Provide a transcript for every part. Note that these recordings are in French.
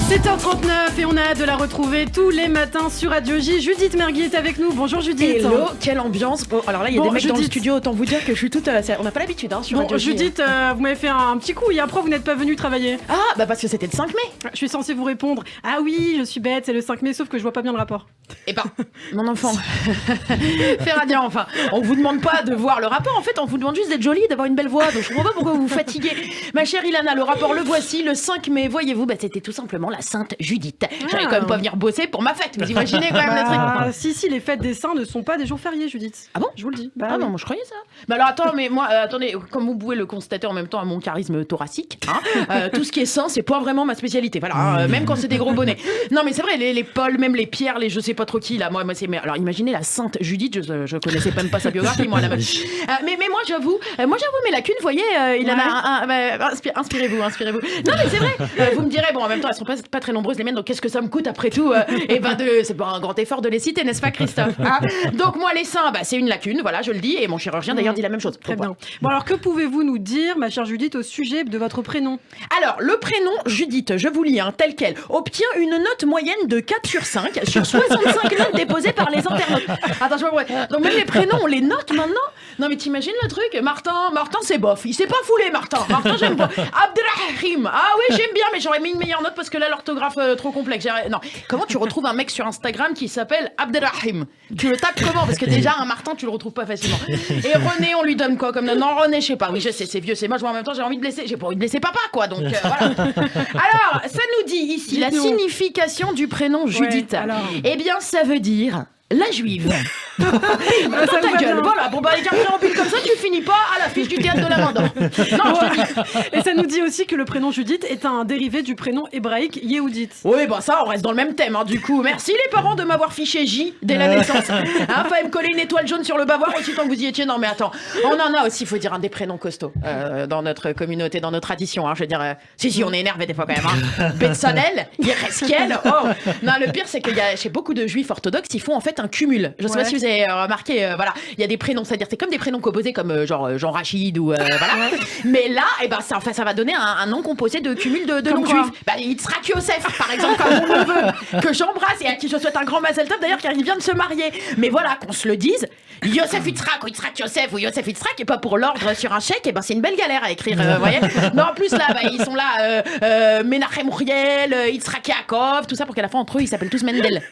7h39 et on a hâte de la retrouver tous les matins sur Radio J. Judith Mergui est avec nous. Bonjour Judith. Hello, quelle ambiance. Bon, alors là, il y a des mecs Judith. Dans le studio, autant vous dire que je suis toute... on n'a pas l'habitude sur Radio J. Judith, vous m'avez fait un petit coup. Et après, vous n'êtes pas venue travailler. Ah, bah parce que c'était le 5 mai. Je suis censée vous répondre. Ah oui, je suis bête, c'est le 5 mai, sauf que je vois pas bien le rapport. Eh ben, mon enfant, fais radiant, enfin. On vous demande pas de voir le rapport, en fait, on vous demande juste d'être jolie, d'avoir une belle voix. Donc je comprends pas pourquoi vous vous fatiguez. Ma chère Ilana, le rapport, le voici, le 5 mai. Voyez-vous, bah, c'était tout simplement la Sainte Judith. J'allais quand même pas venir bosser pour ma fête. Vous imaginez quand même le truc. Si, les fêtes des saints ne sont pas des jours fériés, Judith. Ah bon? Je vous le dis. Ah oui. Non, moi je croyais ça. Mais alors attends, mais moi, attendez, comme vous pouvez le constater en même temps à mon charisme thoracique, tout ce qui est saint, c'est pas vraiment ma spécialité. Voilà, même quand c'est des gros bonnets. Non, mais c'est vrai, les Paul, même les Pierre, les je sais pas trop qui là. Moi c'est. Mais alors imaginez la Sainte Judith, je connaissais même pas sa biographie, moi la meuf. Mais moi j'avoue, mes lacunes, vous voyez, il en a inspirez-vous. Non mais c'est vrai. Vous me direz, bon, en même temps, elles sont pas très nombreuses les miennes, donc qu'est-ce que ça me coûte après tout Et ben c'est pas un grand effort de les citer, n'est-ce pas, Christophe? Donc moi les seins, bah c'est une lacune, voilà, je le dis, et mon chirurgien d'ailleurs dit la même chose. Très bien. Bon alors que pouvez-vous nous dire, ma chère Judith, au sujet de votre prénom? Alors le prénom Judith, je vous lis tel quel, obtient une note moyenne de 4 sur 5 sur 65 notes déposées par les internautes. Attention, ouais. Donc même les prénoms, on les note maintenant. Non mais t'imagines le truc? Martin c'est bof, il s'est pas foulé Martin j'aime pas. Abdelrahim, ah oui j'aime bien, mais j'aurais mis une meilleure note parce que là l'orthographe trop complexe. Non, comment tu retrouves un mec sur Instagram qui s'appelle Abdelrahim? Tu le tapes comment? Parce que déjà un Martin tu le retrouves pas facilement. Et René, on lui donne quoi comme nom? Non, René, je sais pas. Oui, je sais, c'est vieux, c'est moche, mais en même temps j'ai pas envie de laisser papa quoi, donc voilà. Alors ça nous dit ici la signification du prénom Judith. Ouais, eh bien ça veut dire la juive. Dans ta gueule, voilà. Bon bah avec un préambule comme ça, tu finis pas à l'affiche du théâtre de la main d'or. Non, je te dis. Et ça nous dit aussi que le prénom Judith est un dérivé du prénom hébraïque Yehudit. Oui, bah ça, on reste dans le même thème, du coup. Merci les parents de m'avoir fiché J dès la naissance. Fallait me coller une étoile jaune sur le bavoir aussi tant que vous y étiez. Non mais attends, on en a aussi, faut dire, des prénoms costauds dans notre communauté, dans nos traditions. Je veux dire, si, on est énervé des fois quand même. Betzalel, Yereskiel. Oh, non, le pire c'est qu'il y a chez beaucoup de juifs orthodoxes, ils font en fait un cumul. Je sais pas si vous avez remarqué, voilà, il y a des prénoms, c'est-à-dire c'est comme des prénoms composés comme genre Jean Rachid ou voilà. Mais là, ça va donner un nom composé de cumul de noms juifs. Bah, Yitzhak Yosef, par exemple, comme mon neveu, que j'embrasse et à qui je souhaite un grand Mazel Tov d'ailleurs, car il vient de se marier. Mais voilà, qu'on se le dise, Yosef Yitzhak ou Yitzhak Yosef ou Yosef Yitzhak et pas pour l'ordre sur un chèque, et ben c'est une belle galère à écrire, vous voyez. Non, en plus là, ils sont là, Menachem Uriel, Yitzhak Yaakov, tout ça pour qu'à la fin entre eux ils s'appellent tous Mendel.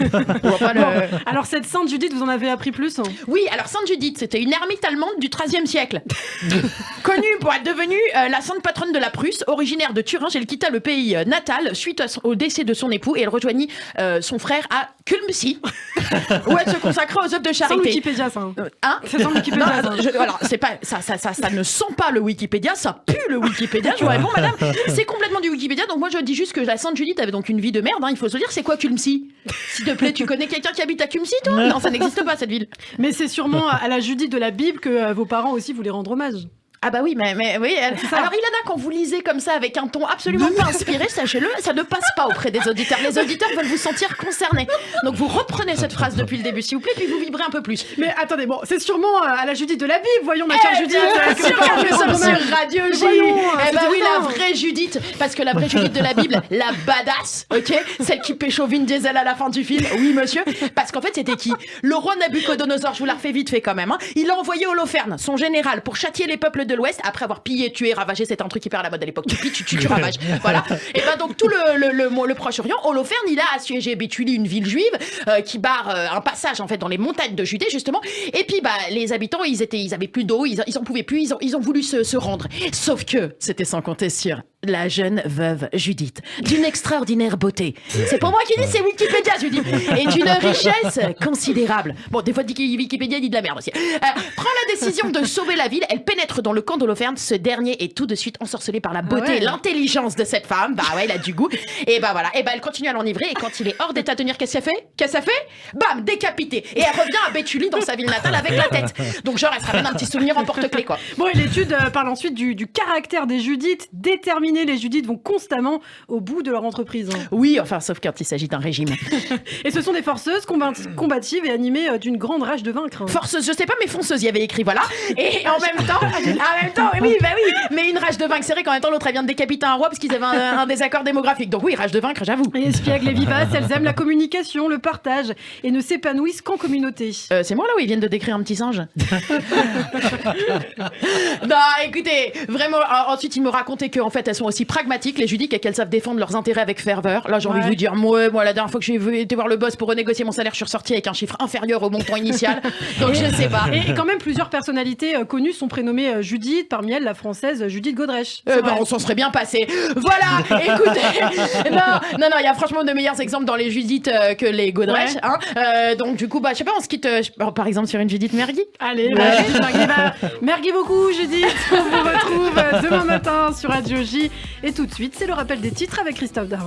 Alors cette Sainte Judith, vous en avez appris plus? Oui, alors Sainte Judith, c'était une ermite allemande du XIIIe siècle. Connue pour être devenue la sainte patronne de la Prusse, originaire de Thuringe. Elle quitta le pays natal suite au décès de son époux et elle rejoignit son frère à Kulmsi, où elle se consacra aux œuvres de charité. C'est Wikipédia, ça. C'est sans Wikipédia. Alors, c'est pas, ça ne sent pas le Wikipédia, ça pue le Wikipédia. Je vous réponds, madame, c'est complètement du Wikipédia. Donc moi, je dis juste que la Sainte Judith avait donc une vie de merde. Il faut se dire, c'est quoi Kulmsi? S'il te plaît, tu connais quelqu'un qui habite à Kulmsi, toi? Non, ça n'existe pas, cette ville. Mais c'est sûrement à la Judith de la Bible que vos parents aussi voulaient rendre hommage. Ah bah oui, mais oui. Alors Ilana, quand vous lisez comme ça avec un ton absolument pas inspiré, sachez-le, ça ne passe pas auprès des auditeurs. Les auditeurs veulent vous sentir concernés. Donc vous reprenez cette phrase depuis le début, s'il vous plaît, puis vous vibrez un peu plus. Mais attendez, bon, c'est sûrement à la Judith de la Bible, voyons, ma chère Judith. Bien sûr que nous sommes sur Radio J. Eh bah oui, la vraie Judith, parce que la vraie Judith de la Bible, la badass, ok, celle qui pécho Vin Diesel à la fin du film, oui monsieur, parce qu'en fait c'était qui? Le roi Nabucodonosor, je vous la refais vite fait quand même. Il a envoyé Holoferne, son général, pour châtier les peuples de l'Ouest après avoir pillé, tué, ravagé. C'était un truc hyper à la mode à l'époque. Tu pilles, tu ravages. Voilà. Et ben donc tout le Proche-Orient, Holoferne, il a assiégé Béthulie, une ville juive qui barre un passage en fait dans les montagnes de Judée justement. Et puis bah les habitants, ils avaient plus d'eau, ils en pouvaient plus, ils ont voulu se rendre. Sauf que c'était sans compter sur la jeune veuve Judith, d'une extraordinaire beauté. C'est pour moi qui dis, c'est Wikipédia, je dis, et d'une richesse considérable. Bon, des fois, Wikipédia dit de la merde aussi. Prend la décision de sauver la ville, elle pénètre dans le camp d'Holoferne, ce dernier est tout de suite ensorcelé par la beauté et l'intelligence de cette femme. Bah ouais, il a du goût. Et bah voilà, et bah elle continue à l'enivrer, et quand il est hors d'état de tenir, qu'est-ce qu'elle fait? Bam, décapité. Et elle revient à Béthulie dans sa ville natale avec la tête. Donc genre, elle se ramène un petit souvenir en porte-clés, quoi. Bon, et l'étude parle ensuite du caractère des Judith déterminées. Les Judith vont constamment au bout de leur entreprise. Oui, enfin, sauf quand il s'agit d'un régime. Et ce sont des forceuses combatives et animées d'une grande rage de vaincre. Forceuses, je sais pas, mais fonceuses, il y avait écrit, voilà. Et en même temps, En même temps, oui, mais une rage de vaincre, c'est vrai qu'en même temps, l'autre, elle vient de décapiter un roi parce qu'ils avaient un désaccord démographique. Donc oui, rage de vaincre, j'avoue. Et espiègles et vivaces, elles aiment la communication, le partage et ne s'épanouissent qu'en communauté. C'est moi là où ils viennent de décrire un petit singe. Non, écoutez, vraiment, ensuite ils me racontaient qu'en fait elles sont aussi pragmatiques, les Judiques, et qu'elles savent défendre leurs intérêts avec ferveur. Là j'ai envie de vous dire, moi la dernière fois que j'ai été voir le boss pour renégocier mon salaire, je suis ressortie avec un chiffre inférieur au montant initial. Donc je ne sais pas. Et quand même plusieurs personnalités connues sont prénommées Judith, parmi elles la française Judith Godrèche. On s'en serait bien passé. Voilà, écoutez. Non, il y a franchement de meilleurs exemples dans les Judith que les Godrèche. Ouais. Hein. Donc du coup, je sais pas, on se quitte par exemple sur une Judith Mergui. Allez, merci beaucoup Judith. On vous retrouve demain matin sur Radio J. Et tout de suite, c'est le rappel des titres avec Christophe Darron.